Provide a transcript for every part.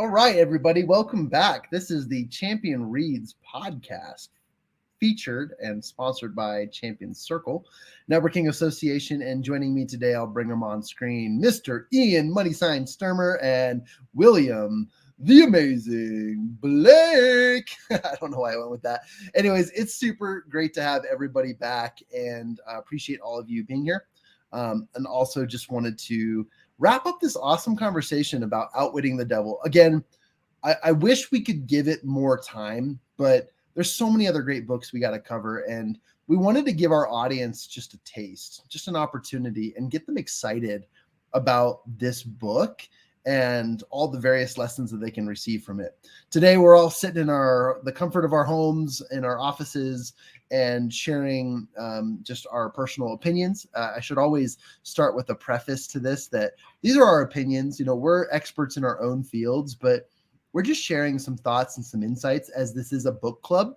All right, everybody, welcome back. This is the Champion Reads podcast, featured and sponsored by Champion Circle Networking Association. And joining me today, I'll bring them on screen, Mr. Ian Money Sign Sturmer and William the Amazing Blake. I don't know why I went with that. Anyways, it's super great to have everybody back, and appreciate all of you being here. And also just wanted to wrap up this awesome conversation about Outwitting the Devil. Again, I wish we could give it more time, but there's so many other great books we got to cover. And we wanted to give our audience just a taste, just an opportunity, and get them excited about this book and all the various lessons that they can receive from it. Today, we're all sitting in the comfort of our homes, in our offices, and sharing just our personal opinions. I should always start with a preface to this, that these are our opinions. You know, we're experts in our own fields, but we're just sharing some thoughts and some insights, as this is a book club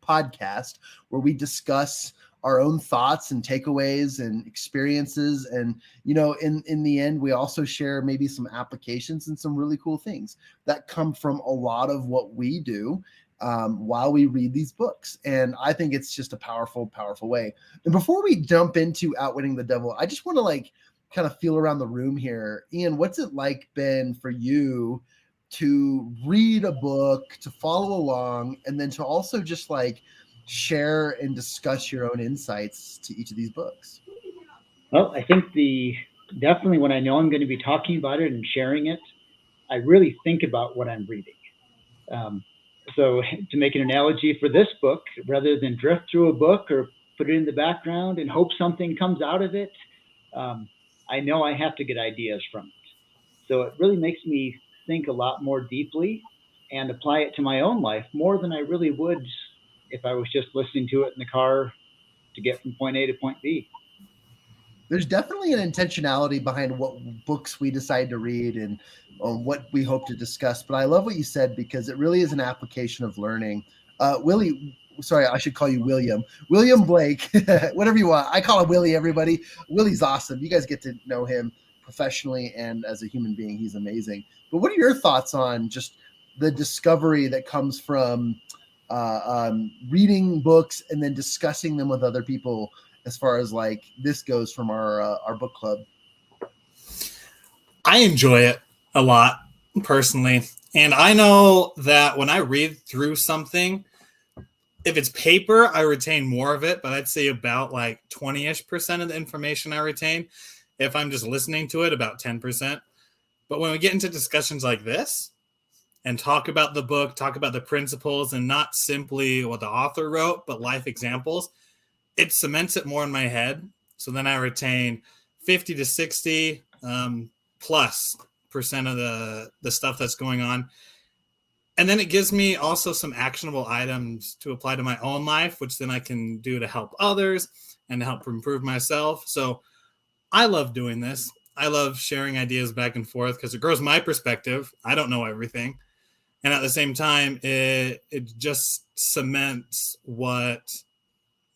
podcast where we discuss our own thoughts and takeaways and experiences. And, you know, in the end, we also share maybe some applications and some really cool things that come from a lot of what we do while we read these books. And I think it's just a powerful, powerful way. And before we jump into Outwitting the Devil, I just want to kind of feel around the room here. Ian, what's it been for you to read a book, to follow along, and then to also just share and discuss your own insights to each of these books? Well, I think definitely when I know I'm going to be talking about it and sharing it, I really think about what I'm reading. So to make an analogy for this book, rather than drift through a book or put it in the background and hope something comes out of it, I know I have to get ideas from it. So it really makes me think a lot more deeply and apply it to my own life more than I really would if I was just listening to it in the car to get from point A to point B. There's definitely an intentionality behind what books we decide to read and what we hope to discuss. But I love what you said, because it really is an application of learning. Sorry, I should call you William. William Blake, whatever you want. I call him Willie, everybody. Willie's awesome. You guys get to know him professionally and as a human being. He's amazing. But what are your thoughts on just the discovery that comes from reading books and then discussing them with other people, as far as this goes from our book club? I enjoy it a lot personally. And I know that when I read through something, if it's paper, I retain more of it, but I'd say about 20-ish% of the information I retain. If I'm just listening to it, about 10%. But when we get into discussions like this and talk about the book, talk about the principles, and not simply what the author wrote, but life examples, it cements it more in my head. So then I retain 50 to 60 plus percent of the stuff that's going on. And then it gives me also some actionable items to apply to my own life, which then I can do to help others and to help improve myself. So I love doing this. I love sharing ideas back and forth because it grows my perspective. I don't know everything. And at the same time, it just cements what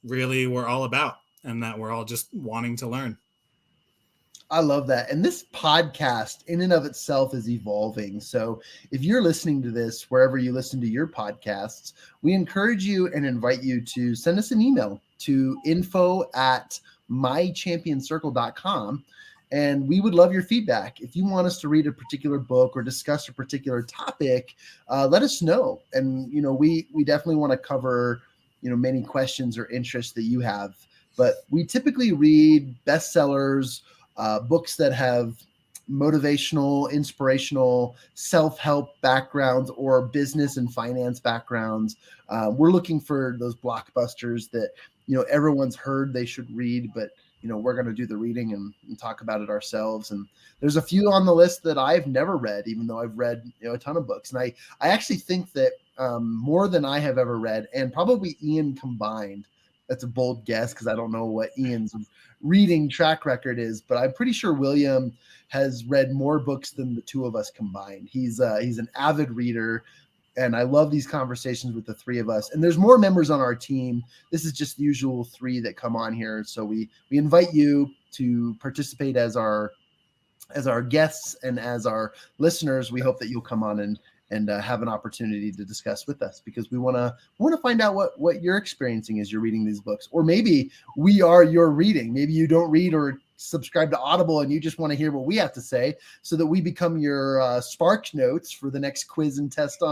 really we're all about, and that we're all just wanting to learn. I love that. And this podcast in and of itself is evolving. So if you're listening to this, wherever you listen to your podcasts, we encourage you and invite you to send us an email to info@mychampioncircle.com. And we would love your feedback. If you want us to read a particular book or discuss a particular topic, let us know. And, we definitely want to cover, many questions or interests that you have. But we typically read bestsellers, books that have motivational, inspirational, self-help backgrounds or business and finance backgrounds. We're looking for those blockbusters that, everyone's heard they should read, but we're going to do the reading and talk about it ourselves. And there's a few on the list that I've never read, even though I've read a ton of books. And I actually think that more than I have ever read, and probably Ian combined. That's a bold guess because I don't know what Ian's reading track record is, but I'm pretty sure William has read more books than the two of us combined. He's an avid reader. And I love these conversations with the three of us. And there's more members on our team. This is just the usual three that come on here. So we invite you to participate as our as our guests and as our listeners, we hope that you'll come on and have an opportunity to discuss with us, because we want to find out what you're experiencing as you're reading these books. Or maybe we are your reading. Maybe you don't read or subscribe to Audible and you just want to hear what we have to say, so that we become your spark notes for the next quiz and test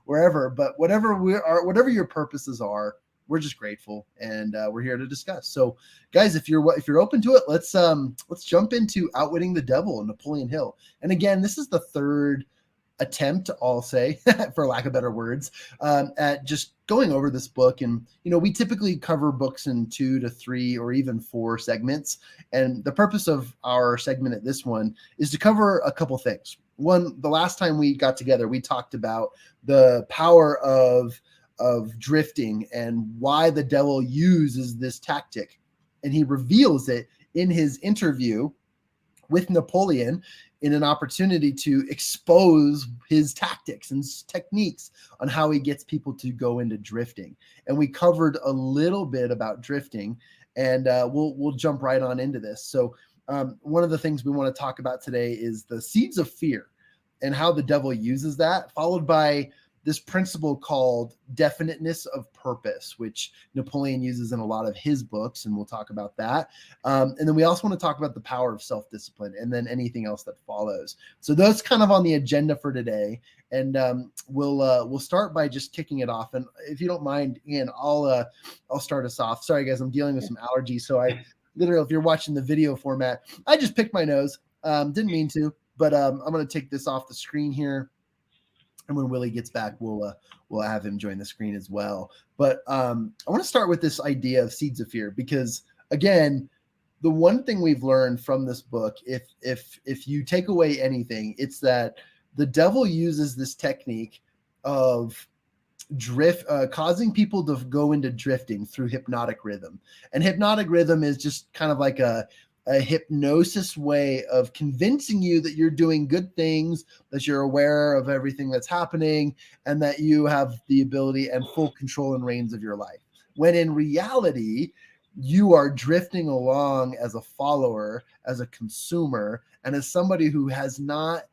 wherever. But whatever your purposes are, we're just grateful, and we're here to discuss. So, guys, if you're open to it, let's jump into Outwitting the Devil and Napoleon Hill. And again, this is the third attempt, I'll say, for lack of better words, at just going over this book. And we typically cover books in 2 to 3 or even 4 segments. And the purpose of our segment at this one is to cover a couple things. One, the last time we got together, we talked about the power of drifting and why the devil uses this tactic. And he reveals it in his interview with Napoleon, in an opportunity to expose his tactics and techniques on how he gets people to go into drifting. And we covered a little bit about drifting, and we'll jump right on into this. So one of the things we want to talk about today is the seeds of fear and how the devil uses that, followed by this principle called definiteness of purpose, which Napoleon uses in a lot of his books, and we'll talk about that. And then we also want to talk about the power of self-discipline, and then anything else that follows. So those kind of on the agenda for today, and we'll start by just kicking it off. And if you don't mind, Ian, I'll start us off. Sorry, guys, I'm dealing with some allergies, so I literally, if you're watching the video format, I just picked my nose. Didn't mean to, but I'm going to take this off the screen here. And when Willie gets back, we'll have him join the screen as well. But I want to start with this idea of seeds of fear, because again, the one thing we've learned from this book, if you take away anything, it's that the devil uses this technique of causing people to go into drifting through hypnotic rhythm. And hypnotic rhythm is just kind of like a hypnosis way of convincing you that you're doing good things, that you're aware of everything that's happening, and that you have the ability and full control and reins of your life. When in reality, you are drifting along as a follower, as a consumer, and as somebody who has not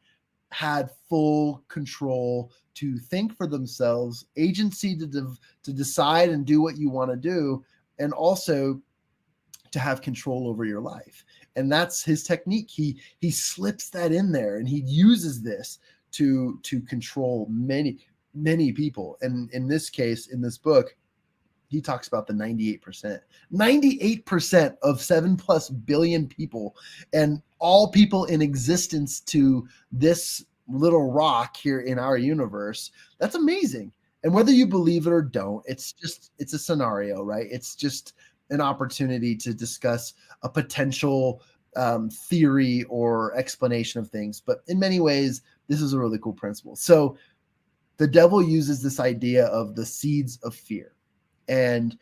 had full control to think for themselves, agency to decide and do what you want to do, and also to have control over your life. And that's his technique. He slips that in there, and he uses this to control many people. And in this case, in this book, he talks about the 98% of 7+ billion people, and all people in existence to this little rock here in our universe. That's amazing. And whether you believe it or don't, it's a scenario, right? It's just an opportunity to discuss a potential theory or explanation of things. But in many ways, this is a really cool principle. So the devil uses this idea of the seeds of fear. And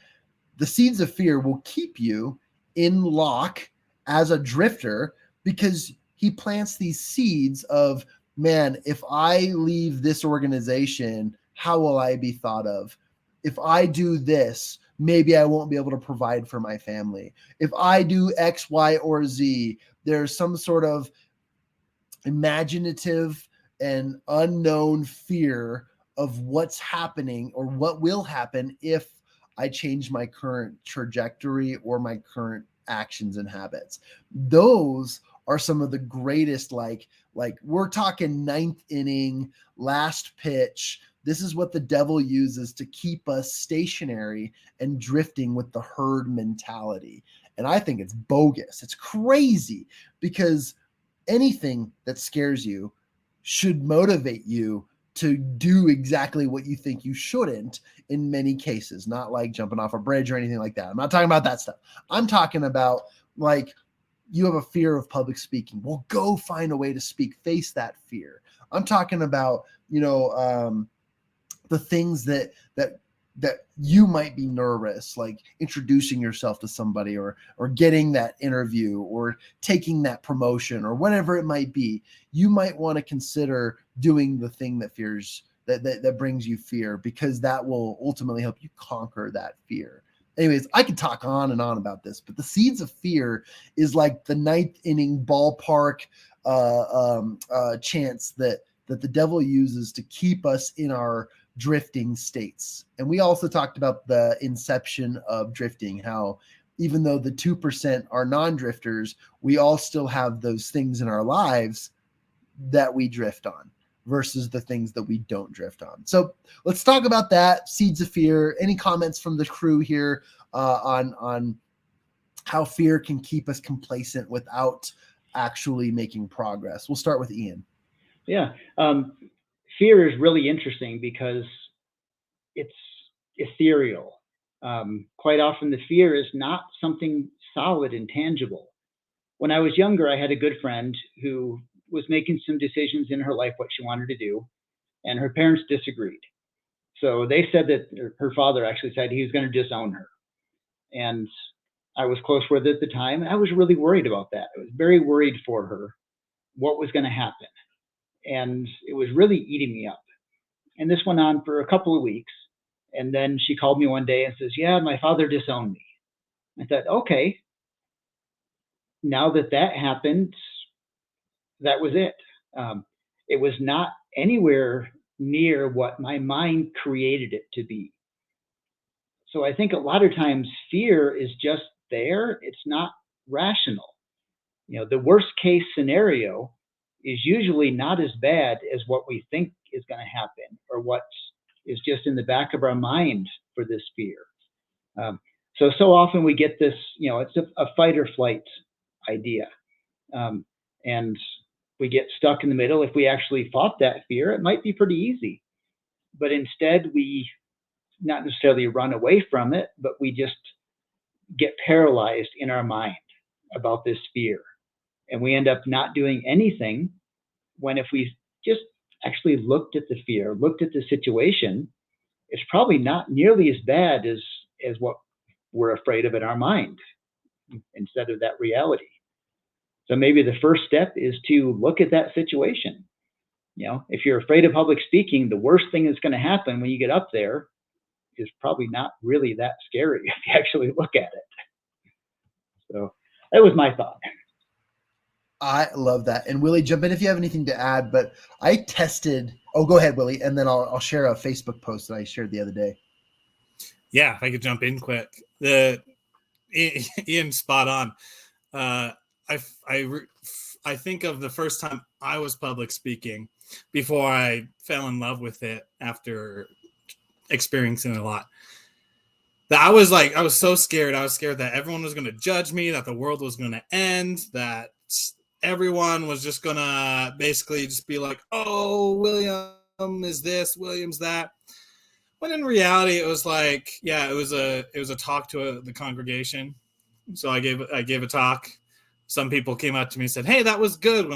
the seeds of fear will keep you in lock as a drifter, because he plants these seeds of, man, if I leave this organization, how will I be thought of? If I do this, maybe I won't be able to provide for my family. If I do X, Y, or Z, there's some sort of imaginative and unknown fear of what's happening or what will happen if I change my current trajectory or my current actions and habits. Those are some of the greatest, like we're talking 9th inning, last pitch. This is what the devil uses to keep us stationary and drifting with the herd mentality. And I think it's bogus. It's crazy, because anything that scares you should motivate you to do exactly what you think you shouldn't in many cases, not like jumping off a bridge or anything like that. I'm not talking about that stuff. I'm talking about, like, you have a fear of public speaking. Well, go find a way to speak, face that fear. I'm talking about, the things that you might be nervous, like introducing yourself to somebody or getting that interview or taking that promotion or whatever it might be. You might want to consider doing the thing that brings you fear, because that will ultimately help you conquer that fear. Anyways, I could talk on and on about this, but the seeds of fear is like the ninth inning ballpark chance that the devil uses to keep us in our drifting states. And we also talked about the inception of drifting, how even though the 2% are non-drifters, we all still have those things in our lives that we drift on versus the things that we don't drift on. So let's talk about that. Seeds of fear. Any comments from the crew here on how fear can keep us complacent without actually making progress? We'll start with Ian. Yeah. Fear is really interesting because it's ethereal. Quite often the fear is not something solid and tangible. When I was younger, I had a good friend who was making some decisions in her life, what she wanted to do, and her parents disagreed. So they said that her father actually said he was going to disown her. And I was close with her at the time, and I was really worried about that. I was very worried for her, what was going to happen. And it was really eating me up. And this went on for a couple of weeks. And then she called me one day and says, yeah, my father disowned me. I thought, okay, now that happened, that was it. It was not anywhere near what my mind created it to be. So I think a lot of times fear is just there. It's not rational. The worst case scenario is usually not as bad as what we think is going to happen or what is just in the back of our mind for this fear. So often we get this, it's a fight or flight idea. And we get stuck in the middle. If we actually fought that fear, it might be pretty easy. But instead, we not necessarily run away from it, but we just get paralyzed in our mind about this fear. And we end up not doing anything, when if we just actually looked at the fear, looked at the situation, it's probably not nearly as bad as what we're afraid of in our mind instead of that reality. So maybe the first step is to look at that situation. If you're afraid of public speaking, the worst thing that's going to happen when you get up there is probably not really that scary if you actually look at it. So that was my thought. I love that. And Willie, jump in if you have anything to add, but I tested, go ahead, Willie, and then I'll share a Facebook post that I shared the other day. Yeah, if I could jump in quick. Ian's spot on. I think of the first time I was public speaking before I fell in love with it after experiencing it a lot. That I was so scared. I was scared that everyone was going to judge me, that the world was going to end, that everyone was just going to basically just be like, oh, William is this, William's that. But in reality, it was like, yeah, it was a talk to the congregation. So I gave a talk. Some people came up to me and said, hey, that was good.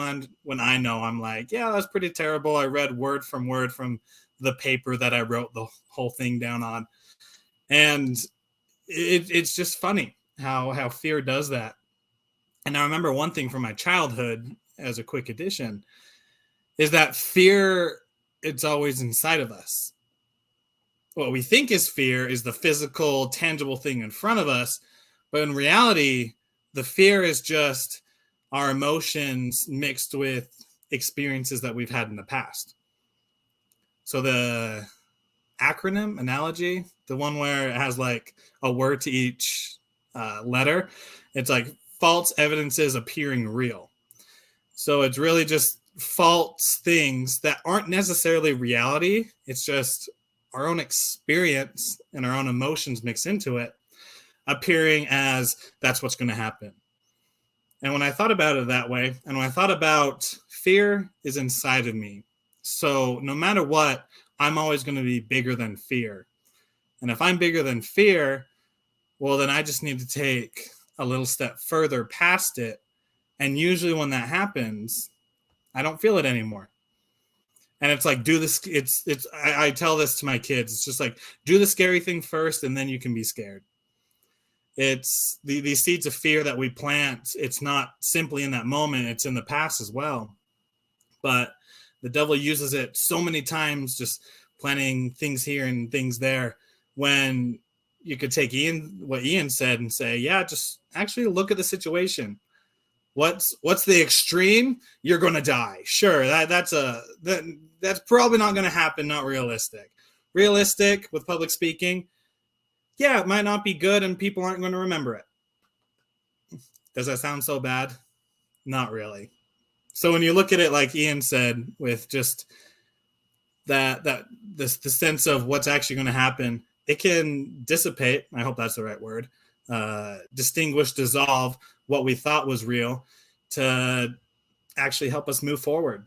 When I know, I'm like, yeah, that's pretty terrible. I read word from the paper that I wrote the whole thing down on. And it's just funny how fear does that. And I remember one thing from my childhood as a quick addition is that fear, it's always inside of us. What we think is fear is the physical, tangible thing in front of us. But in reality, the fear is just our emotions mixed with experiences that we've had in the past. So the acronym analogy, the one where it has like a word to each letter, it's like false evidences appearing real. So it's really just false things that aren't necessarily reality. It's just our own experience and our own emotions mixed into it, appearing as that's what's going to happen. And when I thought about it that way, and when I thought about fear is inside of me, so no matter what, I'm always going to be bigger than fear. And if I'm bigger than fear, well, then I just need to take a little step further past it. And usually when that happens, I don't feel it anymore. And it's like, do this. I tell this to my kids. It's just like, do the scary thing first, and then you can be scared. It's these seeds of fear that we plant. It's not simply in that moment. It's in the past as well. But the devil uses it so many times, just planting things here and things there, when you could take what Ian said and say, yeah, just actually look at the situation. What's the extreme? You're going to die. Sure, that's probably not going to happen. Not realistic. Realistic with public speaking. Yeah, it might not be good, and people aren't going to remember it. Does that sound so bad? Not really. So when you look at it, like Ian said, with just the sense of what's actually going to happen, it can dissipate. I hope that's the right word. Distinguish, dissolve what we thought was real to actually help us move forward.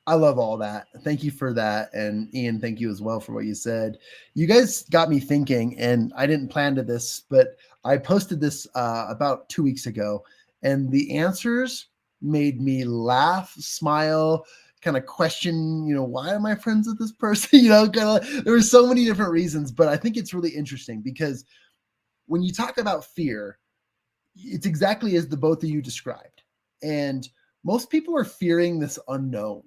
I love all that. Thank you for that. And Ian, thank you as well for what you said. You guys got me thinking, and I didn't plan to this, but I posted this about 2 weeks ago, and the answers made me laugh, smile, kind of question, why am I friends with this person? There were so many different reasons, but I think it's really interesting because when you talk about fear, it's exactly as the both of you described. And most people are fearing this unknown.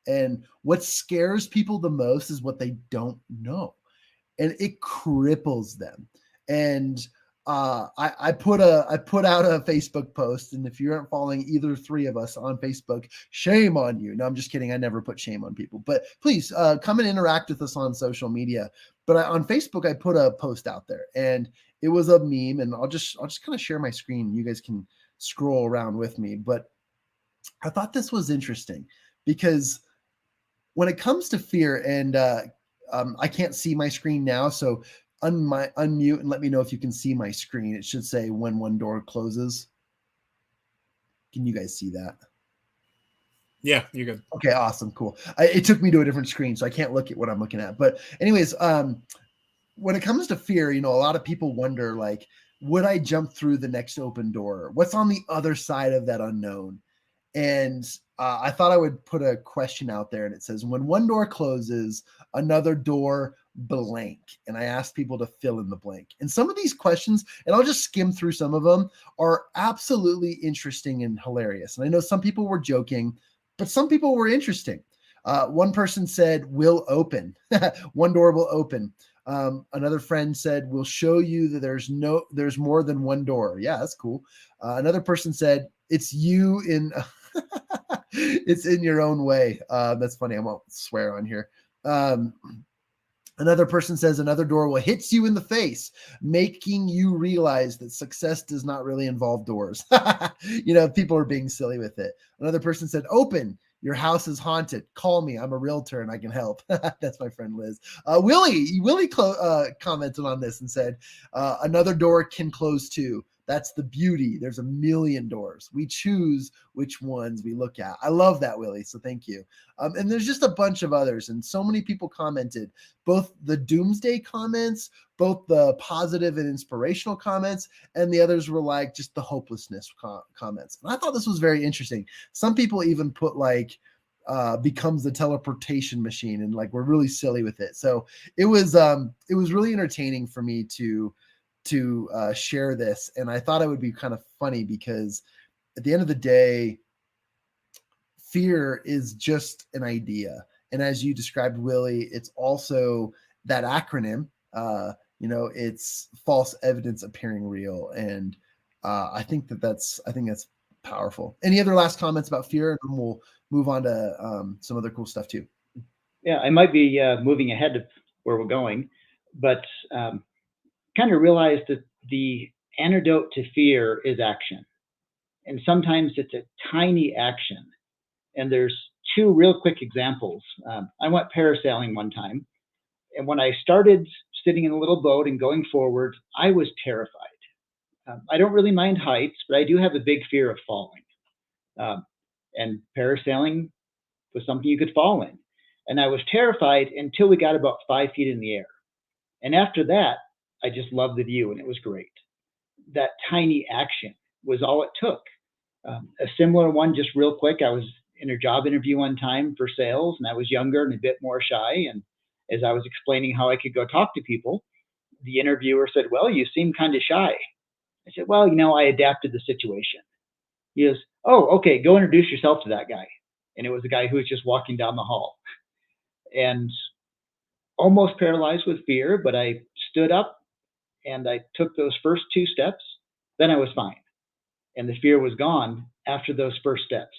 And what scares people the most is what they don't know. And it cripples them. And I put out a Facebook post, and if you aren't following either three of us on Facebook, shame on you. No, I'm just kidding. I never put shame on people, but please come and interact with us on social media. But on Facebook, I put a post out there, and it was a meme, and I'll just kind of share my screen. You guys can scroll around with me, but I thought this was interesting because when it comes to fear, and I can't see my screen now, so unmute and let me know if you can see my screen. It should say when one door closes. Can you guys see that? Yeah, you're good. Okay, awesome, cool. It took me to a different screen, so I can't look at what I'm looking at. But anyways, when it comes to fear, a lot of people wonder, like, would I jump through the next open door? What's on the other side of that unknown? And I thought I would put a question out there, and it says, when one door closes, another door blank. And I asked people to fill in the blank. And some of these questions, and I'll just skim through some of them, are absolutely interesting and hilarious. And I know some people were joking, but some people were interesting. One person said, will open. One door will open. Another friend said, we'll show you that there's more than one door. Yeah, that's cool. Another person said, it's you in... it's in your own way. That's funny. I won't swear on here. Another person says another door will hit you in the face, making you realize that success does not really involve doors. People are being silly with it. Another person said, open. Your house is haunted. Call me. I'm a realtor and I can help. That's my friend Liz. Willie commented on this and said, another door can close too. That's the beauty. There's a million doors. We choose which ones we look at. I love that, Willie. So thank you. And there's just a bunch of others. And so many people commented, both the doomsday comments, both the positive and inspirational comments, and the others were like just the hopelessness comments. And I thought this was very interesting. Some people even put like, becomes the teleportation machine, and like we're really silly with it. So it was really entertaining for me to share this. And I thought it would be kind of funny because at the end of the day, fear is just an idea. And as you described, Willie, it's also that acronym, it's false evidence appearing real. And I think that's powerful. Any other last comments about fear? And then we'll move on to some other cool stuff too. Yeah, I might be moving ahead of where we're going, but kind of realize that the antidote to fear is action. And sometimes it's a tiny action. And there's two real quick examples. I went parasailing one time. And when I started sitting in a little boat and going forward, I was terrified. I don't really mind heights, but I do have a big fear of falling. And parasailing was something you could fall in. And I was terrified until we got about 5 feet in the air. And after that, I just loved the view, and it was great. That tiny action was all it took. A similar one, just real quick, I was in a job interview one time for sales, and I was younger and a bit more shy. And as I was explaining how I could go talk to people, the interviewer said, well, you seem kind of shy. I said, well, I adapted the situation. He goes, oh, okay, go introduce yourself to that guy. And it was a guy who was just walking down the hall. And almost paralyzed with fear, but I stood up and I took those first 2 steps. Then I was fine. And the fear was gone after those first steps.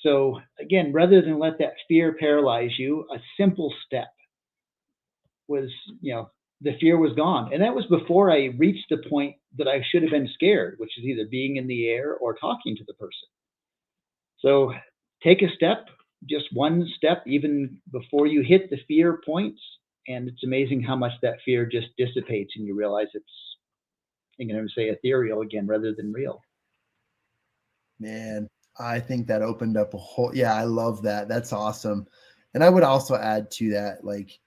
So again, rather than let that fear paralyze you, a simple step was, the fear was gone. And that was before I reached the point that I should have been scared, which is either being in the air or talking to the person. So take a step, just one step, even before you hit the fear points. And it's amazing how much that fear just dissipates and you realize it's, I'm going to say ethereal again, rather than real. Man, I think that opened up a whole, yeah, I love that. That's awesome. And I would also add to that, like,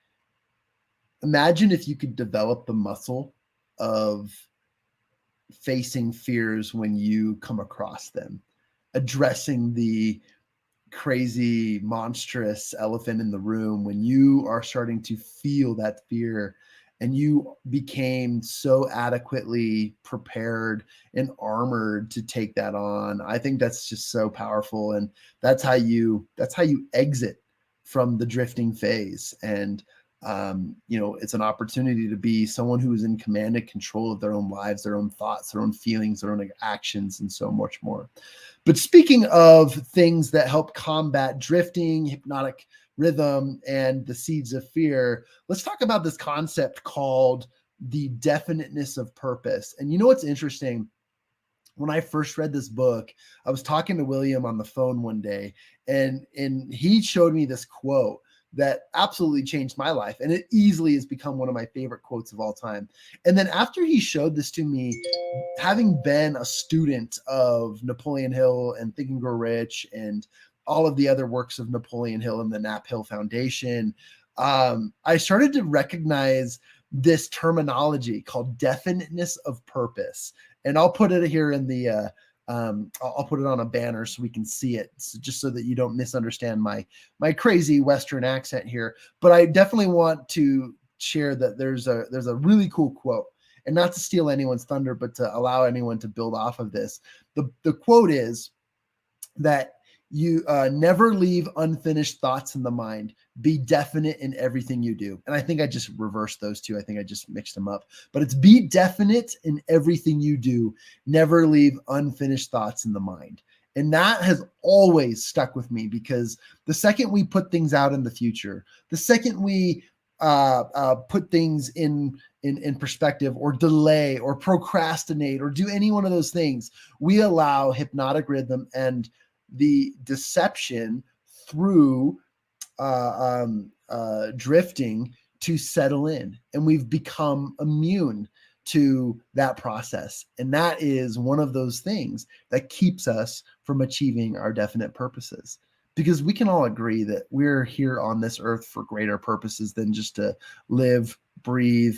imagine if you could develop the muscle of facing fears when you come across them, addressing the crazy, monstrous elephant in the room when you are starting to feel that fear and you became so adequately prepared and armored to take that on. I think that's just so powerful. And that's how you exit from the drifting phase. And it's an opportunity to be someone who is in command and control of their own lives, their own thoughts, their own feelings, their own actions, and so much more. But speaking of things that help combat drifting, hypnotic rhythm, and the seeds of fear, let's talk about this concept called the definiteness of purpose. And you know what's interesting? When I first read this book, I was talking to William on the phone one day, and he showed me this quote that absolutely changed my life. And it easily has become one of my favorite quotes of all time. And then after he showed this to me, having been a student of Napoleon Hill and Think and Grow Rich and all of the other works of Napoleon Hill and the Nap Hill Foundation, I started to recognize this terminology called definiteness of purpose. And I'll put it here in the I'll put it on a banner so we can see it, just so that you don't misunderstand my crazy Western accent here. But I definitely want to share that there's a really cool quote, and not to steal anyone's thunder, but to allow anyone to build off of this. The quote is that you never leave unfinished thoughts in the mind. Be definite in everything you do. And I think I just reversed those two. I think I just mixed them up. But it's be definite in everything you do. Never leave unfinished thoughts in the mind. And that has always stuck with me, because the second we put things out in the future, the second we put things in perspective, or delay, or procrastinate, or do any one of those things, we allow hypnotic rhythm and the deception through drifting to settle in, and we've become immune to that process. And that is one of those things that keeps us from achieving our definite purposes, because we can all agree that we're here on this earth for greater purposes than just to live, breathe,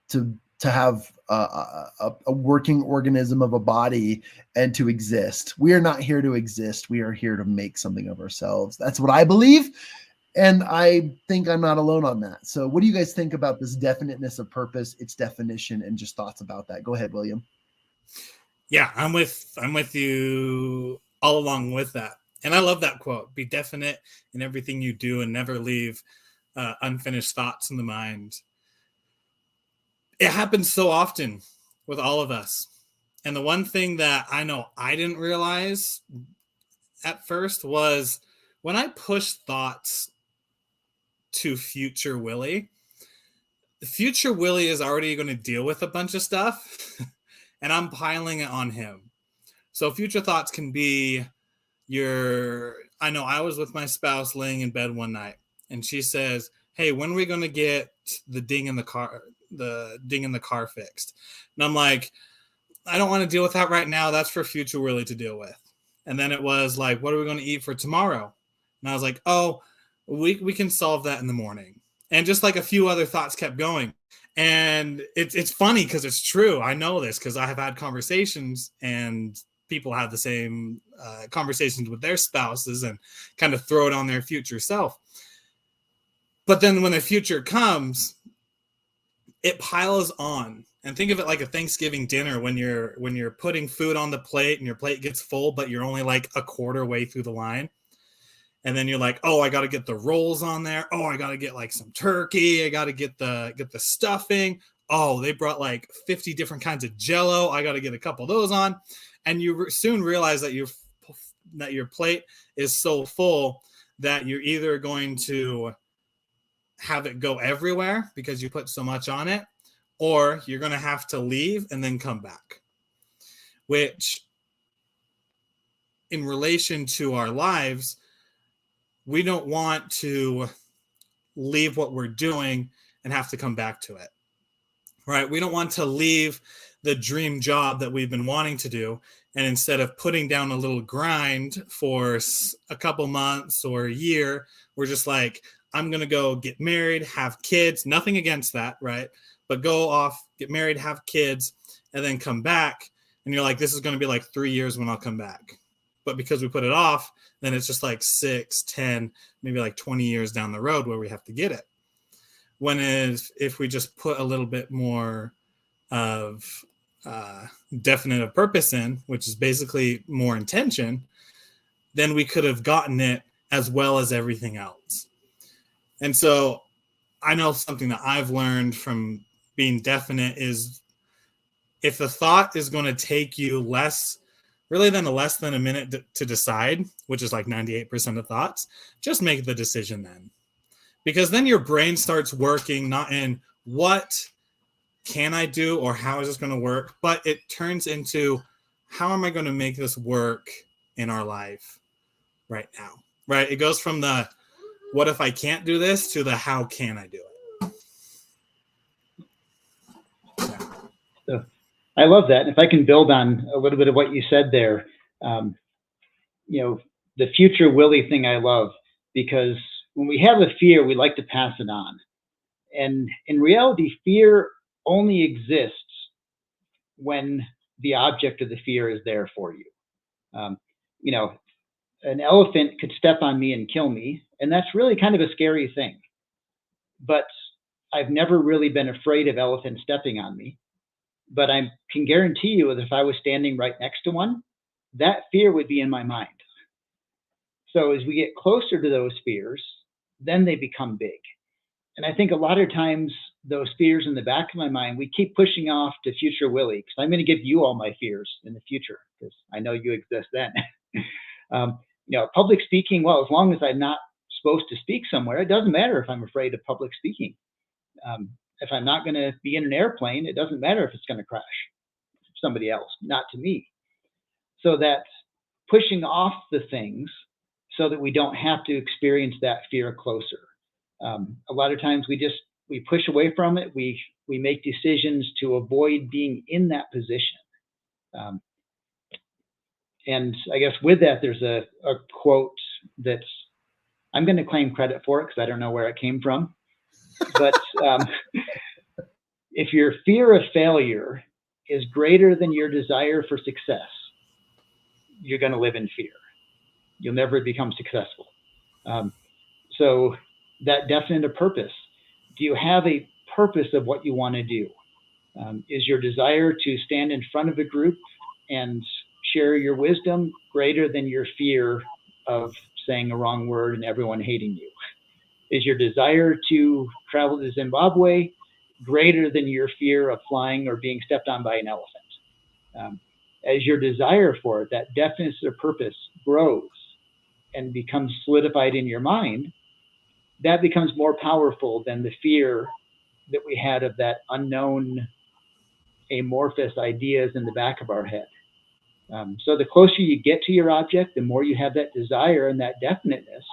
to have a working organism of a body, and to exist. We are not here to exist. We are here to make something of ourselves. That's what I believe. And I think I'm not alone on that. So what do you guys think about this definiteness of purpose, its definition, and just thoughts about that? Go ahead, William. Yeah, I'm with you all along with that. And I love that quote: be definite in everything you do and never leave unfinished thoughts in the mind. It happens so often with all of us. And the one thing that I know I didn't realize at first was when I push thoughts to future Willie, the future Willie is already going to deal with a bunch of stuff and I'm piling it on him. So future thoughts can be I know I was with my spouse laying in bed one night and she says, "Hey, when are we going to get the ding in the car fixed?" And I'm like, I don't want to deal with that right now. That's for future Willie to deal with. And then it was like, what are we going to eat for tomorrow? And I was like, oh, we can solve that in the morning. And just like a few other thoughts kept going. And it's funny because it's true. I know this because I have had conversations and people have the same conversations with their spouses and kind of throw it on their future self. But then when the future comes, it piles on. And think of it like a Thanksgiving dinner when you're putting food on the plate and your plate gets full, but you're only like a quarter way through the line. And then you're like, oh, I got to get the rolls on there. Oh, I got to get like some turkey. I got to get the stuffing. Oh, they brought like 50 different kinds of Jello. I got to get a couple of those on. And you soon realize that your plate is so full that you're either going to have it go everywhere because you put so much on it, or you're going to have to leave and then come back. Which, in relation to our lives, we don't want to leave what we're doing and have to come back to it, right? We don't want to leave the dream job that we've been wanting to do, and instead of putting down a little grind for a couple months or a year, we're just like, I'm going to go get married, have kids, nothing against that, right? But go off, get married, have kids, and then come back. And you're like, this is going to be like 3 years when I'll come back. But because we put it off, then it's just like 6, 10, maybe like 20 years down the road where we have to get it. When if we just put a little bit more of definitive purpose in, which is basically more intention, then we could have gotten it as well as everything else. And so I know something that I've learned from being definite is if the thought is going to take you less than a minute to decide, which is like 98% of thoughts, just make the decision then. Because then your brain starts working not in what can I do or how is this going to work, but it turns into how am I going to make this work in our life right now, right? It goes from the what if I can't do this to the how can I do it. So I love that. If I can build on a little bit of what you said there, the future Willie thing I love, because when we have a fear, we like to pass it on. And in reality, fear only exists when the object of the fear is there for you. An elephant could step on me and kill me, and that's really kind of a scary thing. But I've never really been afraid of elephants stepping on me. But I can guarantee you that if I was standing right next to one, that fear would be in my mind. So as we get closer to those fears, then they become big. And I think a lot of times those fears in the back of my mind, we keep pushing off to future Willie, because I'm going to give you all my fears in the future, because I know you exist then. Public speaking, well, as long as I'm not supposed to speak somewhere, it doesn't matter if I'm afraid of public speaking. If I'm not going to be in an airplane, it doesn't matter if it's going to crash. Somebody else, not to me. So that pushing off the things so that we don't have to experience that fear closer. A lot of times we push away from it. We make decisions to avoid being in that position. And I guess with that, there's a quote that's, I'm going to claim credit for it because I don't know where it came from. But if your fear of failure is greater than your desire for success, you're going to live in fear. You'll never become successful. So that definitive purpose, do you have a purpose of what you want to do? Is your desire to stand in front of a group and share your wisdom greater than your fear of saying a wrong word and everyone hating you? Is your desire to travel to Zimbabwe greater than your fear of flying or being stepped on by an elephant? As your desire for it, that definitive purpose grows and becomes solidified in your mind, that becomes more powerful than the fear that we had of that unknown amorphous ideas in the back of our head. So the closer you get to your object, the more you have that desire and that definiteness,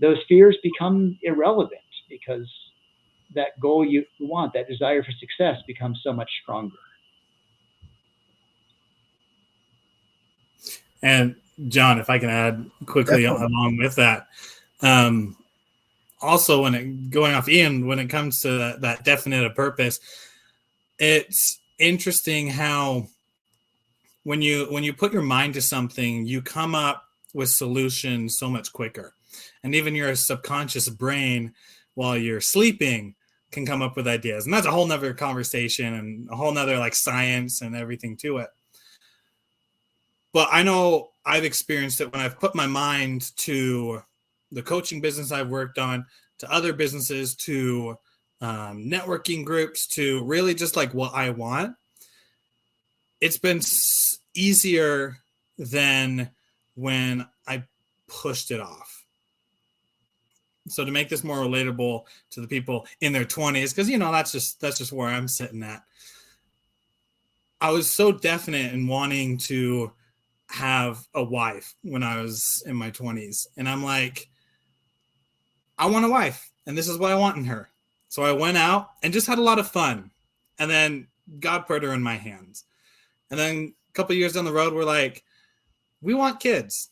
those fears become irrelevant, because that goal you want, that desire for success, becomes so much stronger. And John, if I can add quickly along with that, also going off Ian, when it comes to that definitive purpose, it's interesting how when you put your mind to something, you come up with solutions so much quicker. And even your subconscious brain, while you're sleeping, can come up with ideas. And that's a whole nother conversation and a whole nother like science and everything to it. But I know I've experienced it when I've put my mind to the coaching business I've worked on, to other businesses, to networking groups, to really just like what I want, it's been easier than when I pushed it off. So to make this more relatable to the people in their 20s, because that's just where I'm sitting at. I was so definite in wanting to have a wife when I was in my 20s, and I'm like, I want a wife, and this is what I want in her. So I went out and just had a lot of fun, and then God put her in my hands. And then a couple years down the road, we're like, we want kids.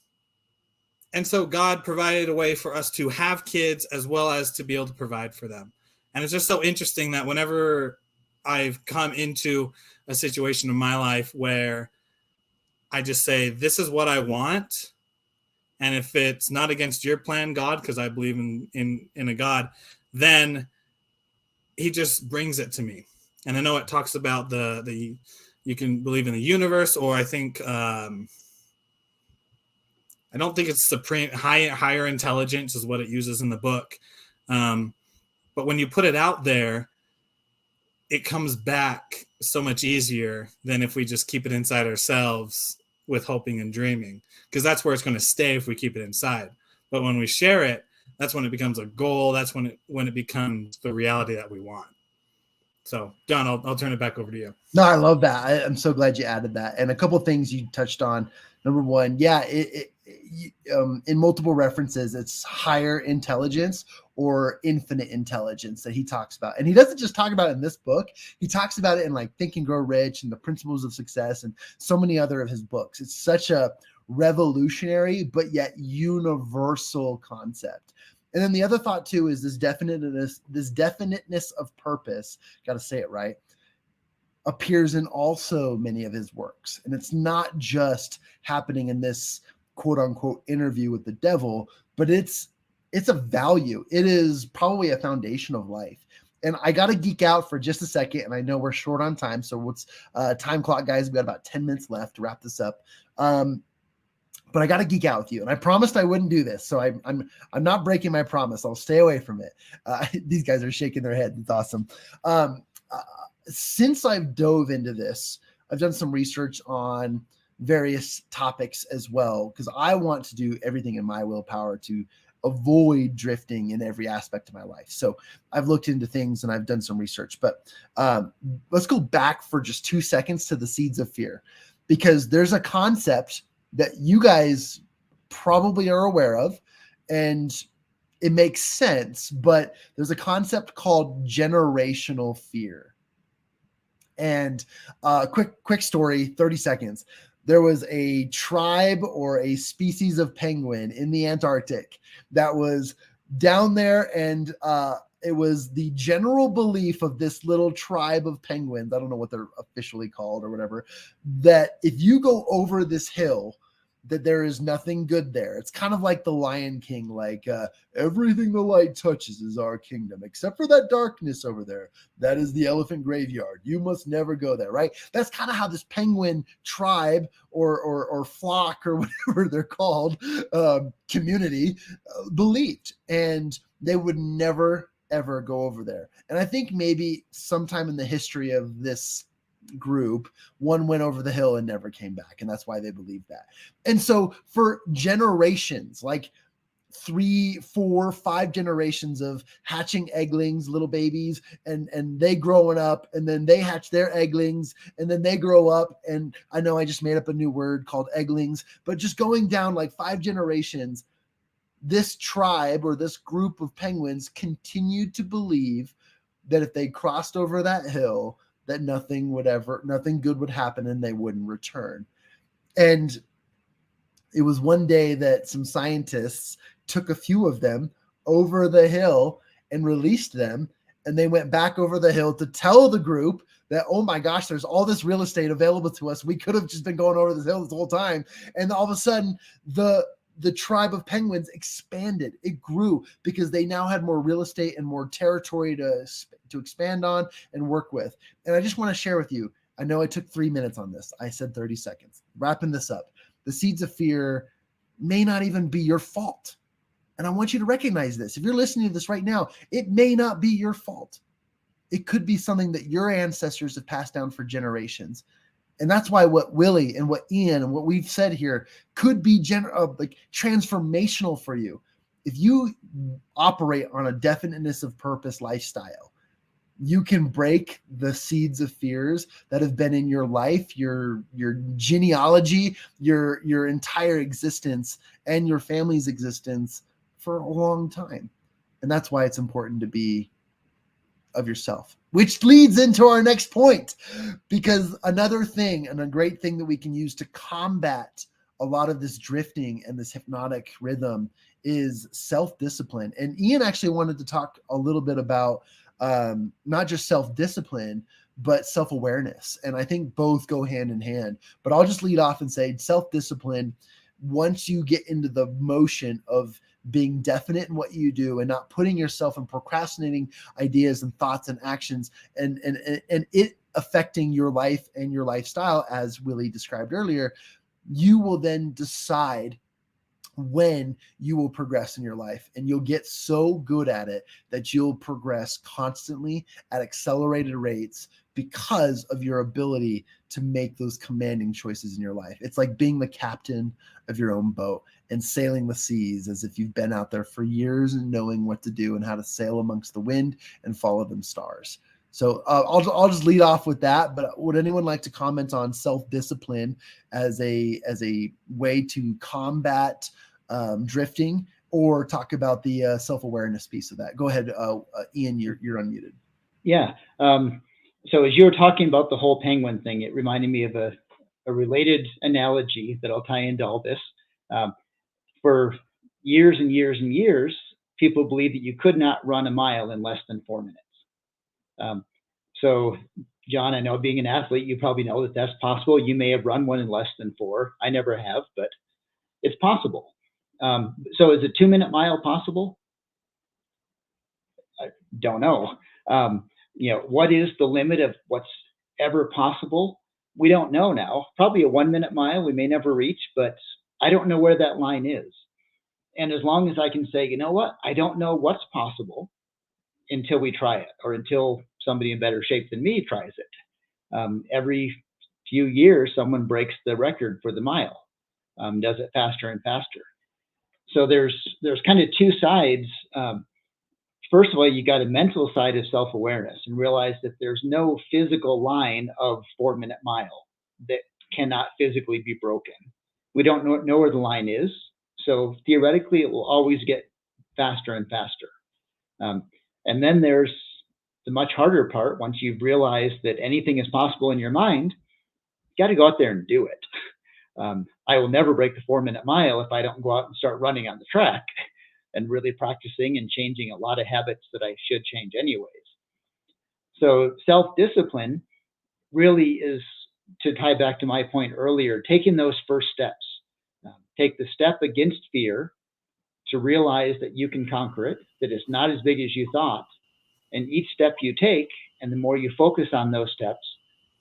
And so God provided a way for us to have kids as well as to be able to provide for them. And it's just so interesting that whenever I've come into a situation in my life where I just say, this is what I want, and if it's not against your plan, God, because I believe in a God, then he just brings it to me. And I know it talks about the you can believe in the universe, or I think I don't think it's supreme higher intelligence is what it uses in the book. But when you put it out there, it comes back so much easier than if we just keep it inside ourselves with hoping and dreaming, because that's where it's going to stay if we keep it inside. But when we share it, that's when it becomes a goal. That's when it becomes the reality that we want. So, John, I'll turn it back over to you. No, I love that. I'm so glad you added that. And a couple of things you touched on. Number one, yeah, in multiple references, it's higher intelligence or infinite intelligence that he talks about. And he doesn't just talk about it in this book. He talks about it in like Think and Grow Rich and The Principles of Success and so many other of his books. It's such a revolutionary, but yet universal concept. And then the other thought too is this definiteness of purpose, got to say it right, appears in also many of his works. And it's not just happening in this quote unquote interview with the devil, but it's a value. It is probably a foundation of life. And I got to geek out for just a second. And I know we're short on time. So what's time clock, guys? We've got about 10 minutes left to wrap this up. But I got to geek out with you, and I promised I wouldn't do this, so I'm not breaking my promise. I'll stay away from it. These guys are shaking their heads. It's awesome. Since I've dove into this, I've done some research on various topics as well, because I want to do everything in my willpower to avoid drifting in every aspect of my life. So I've looked into things and I've done some research. But let's go back for just 2 seconds to the seeds of fear, because there's a concept that you guys probably are aware of, and it makes sense, but there's a concept called generational fear. And quick story, 30 seconds. There was a tribe or a species of penguin in the Antarctic that was down there, and it was the general belief of this little tribe of penguins, I don't know what they're officially called or whatever, that if you go over this hill, that there is nothing good there. It's kind of like the Lion King, like everything the light touches is our kingdom, except for that darkness over there. That is the elephant graveyard. You must never go there, right? That's kind of how this penguin tribe or flock or whatever they're called, community believed. And they would never, ever go over there. And I think maybe sometime in the history of this group, one went over the hill and never came back, and that's why they believe that. And so for generations, like 3, 4, 5 generations of hatching egglings, little babies, and they growing up, and then they hatch their egglings, and then they grow up, and I know I just made up a new word called egglings, but just going down like 5 generations, this tribe or this group of penguins continued to believe that if they crossed over that hill, that nothing good would happen and they wouldn't return. And it was one day that some scientists took a few of them over the hill and released them. And they went back over the hill to tell the group that, oh my gosh, there's all this real estate available to us. We could have just been going over this hill this whole time. And all of a sudden, the tribe of penguins expanded. It grew because they now had more real estate and more territory to expand on and work with. And I just want to share with you, I know I took 3 minutes on this. I said 30 seconds. Wrapping this up. The seeds of fear may not even be your fault. And I want you to recognize this. If you're listening to this right now, it may not be your fault. It could be something that your ancestors have passed down for generations. And that's why what Willie and what Ian and what we've said here could be like transformational for you. If you operate on a definiteness of purpose lifestyle, you can break the seeds of fears that have been in your life, your genealogy, your entire existence, and your family's existence for a long time. And that's why it's important to be of yourself, which leads into our next point, because another thing and a great thing that we can use to combat a lot of this drifting and this hypnotic rhythm is self-discipline. And Ian actually wanted to talk a little bit about not just self-discipline, but self-awareness. And I think both go hand in hand. But I'll just lead off and say self-discipline, once you get into the motion of being definite in what you do and not putting yourself and procrastinating ideas and thoughts and actions and it affecting your life and your lifestyle, as Willie described earlier, you will then decide when you will progress in your life, and you'll get so good at it that you'll progress constantly at accelerated rates because of your ability to make those commanding choices in your life. It's like being the captain of your own boat and sailing the seas as if you've been out there for years and knowing what to do and how to sail amongst the wind and follow them stars. So I'll just lead off with that. But would anyone like to comment on self-discipline as a way to combat drifting, or talk about the self-awareness piece of that? Go ahead, Ian. You're unmuted. Yeah. So as you were talking about the whole penguin thing, it reminded me of a related analogy that I'll tie into all this. For years and years and years, people believed that you could not run a mile in less than 4 minutes. So, John, I know being an athlete, you probably know that that's possible. You may have run one in less than 4. I never have, but it's possible. So is a 2-minute mile possible? I don't know. What is the limit of what's ever possible? We don't know now. Probably a 1-minute mile we may never reach, but I don't know where that line is. And as long as I can say, you know what, I don't know what's possible until we try it, or until somebody in better shape than me tries it. Every few years, someone breaks the record for the mile, does it faster and faster. So there's kind of two sides. First of all, you got a mental side of self-awareness, and realize that there's no physical line of 4-minute mile that cannot physically be broken. We don't know where the line is. So theoretically, it will always get faster and faster. And then there's the much harder part. Once you've realized that anything is possible in your mind, you got to go out there and do it. I will never break the 4-minute mile if I don't go out and start running on the track and really practicing and changing a lot of habits that I should change anyways. So self-discipline really is, to tie back to my point earlier, taking those first steps. Take the step against fear to realize that you can conquer it, that it's not as big as you thought. And each step you take, and the more you focus on those steps,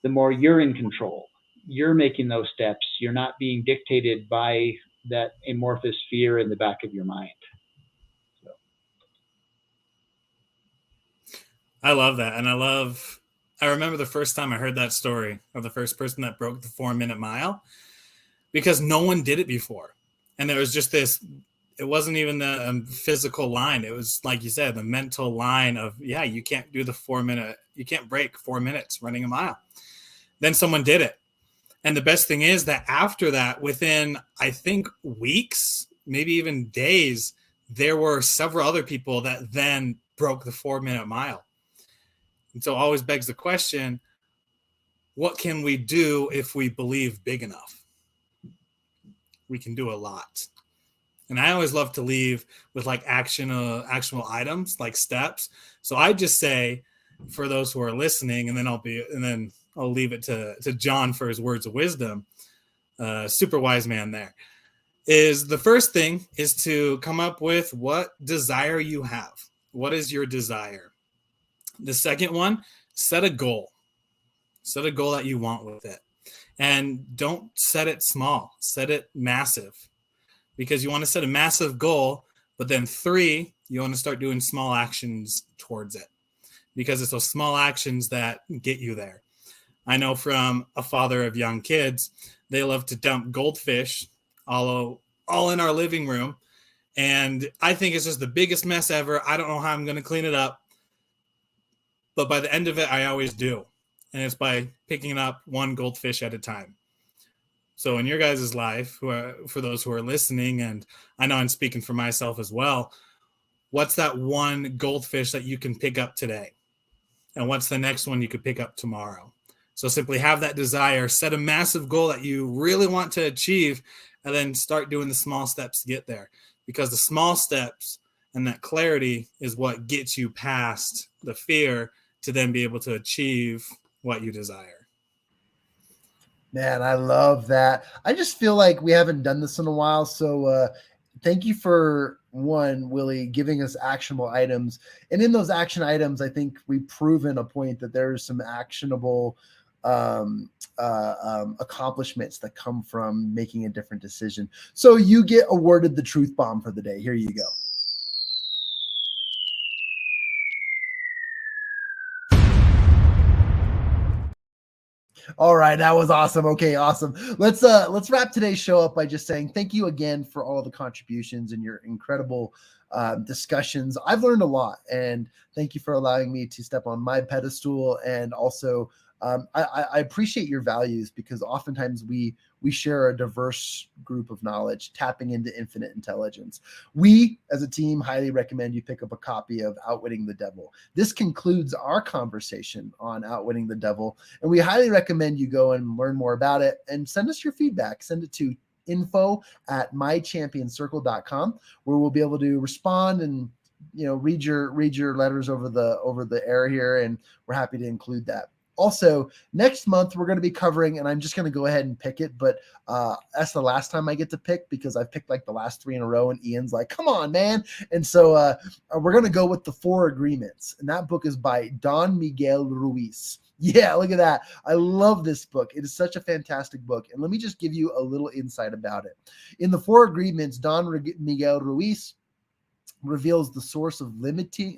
the more you're in control. You're making those steps. You're not being dictated by that amorphous fear in the back of your mind. So. I love that. And I remember the first time I heard that story of the first person that broke the 4-minute mile, because no one did it before. And there was just this, it wasn't even the physical line. It was, like you said, the mental line of, yeah, you can't do the 4-minute, you can't break 4 minutes running a mile. Then someone did it. And the best thing is that after that, within, I think, weeks, maybe even days, there were several other people that then broke the 4-minute mile. And so it always begs the question, what can we do if we believe big enough? We can do a lot. And I always love to leave with like actionable items, like steps. So I just say, for those who are listening, and then I'll leave it to John for his words of wisdom. Super wise man there. Is the first thing is to come up with what desire you have. What is your desire? The second one, set a goal. Set a goal that you want with it. And don't set it small. Set it massive. Because you want to set a massive goal But then 3, you want to start doing small actions towards it, because it's those small actions that get you there. I know from a father of young kids, they love to dump goldfish all in our living room. And I think it's just the biggest mess ever. I don't know how I'm going to clean it up. But by the end of it, I always do. And it's by picking up one goldfish at a time. So in your guys' life, for those who are listening, and I know I'm speaking for myself as well, what's that one goldfish that you can pick up today? And what's the next one you could pick up tomorrow? So simply have that desire, set a massive goal that you really want to achieve, and then start doing the small steps to get there. Because the small steps and that clarity is what gets you past the fear to then be able to achieve what you desire. Man, I love that. I just feel like we haven't done this in a while. So thank you for, one, Willie, giving us actionable items. And in those action items, I think we've proven a point that there's some actionable accomplishments that come from making a different decision. So you get awarded the truth bomb for the day. Here you go. All right, that was awesome. Okay, awesome. Let's wrap today's show up by just saying thank you again for all of the contributions and your incredible discussions. I've learned a lot, and thank you for allowing me to step on my pedestal. And also, I appreciate your values, because oftentimes we share a diverse group of knowledge, tapping into infinite intelligence. We, as a team, highly recommend you pick up a copy of Outwitting the Devil. This concludes our conversation on Outwitting the Devil, and we highly recommend you go and learn more about it and send us your feedback. Send it to info@mychampionscircle.com, where we'll be able to respond and read your letters over the air here, and we're happy to include that. Also, next month, we're going to be covering, and I'm just going to go ahead and pick it, but that's the last time I get to pick, because I've picked like the last 3 in a row, and Ian's like, come on, man. And so we're going to go with the 4 Agreements, and that book is by Don Miguel Ruiz. Yeah, look at that. I love this book. It is such a fantastic book. And let me just give you a little insight about it. In the 4 Agreements, Don Miguel Ruiz reveals the source of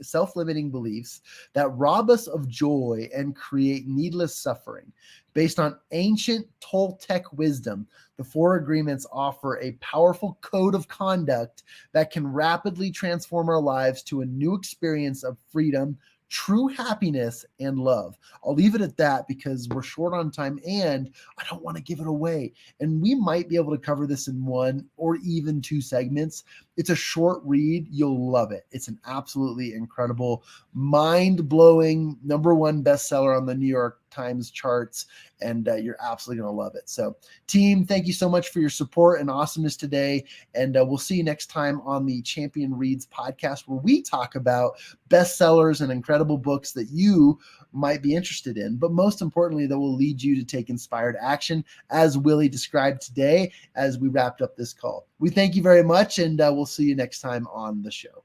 self-limiting beliefs that rob us of joy and create needless suffering. Based on ancient Toltec wisdom, the 4 Agreements offer a powerful code of conduct that can rapidly transform our lives to a new experience of freedom, true happiness, and love. I'll leave it at that, because we're short on time and I don't want to give it away. And we might be able to cover this in 1 or even 2 segments. It's a short read. You'll love it. It's an absolutely incredible, mind-blowing #1 bestseller on the New York Times charts, and you're absolutely going to love it. So, team, thank you so much for your support and awesomeness today, and we'll see you next time on the Champion Reads podcast, where we talk about bestsellers and incredible books that you might be interested in, but most importantly, that will lead you to take inspired action, as Willie described today as we wrapped up this call. We thank you very much, and we'll see you next time on the show.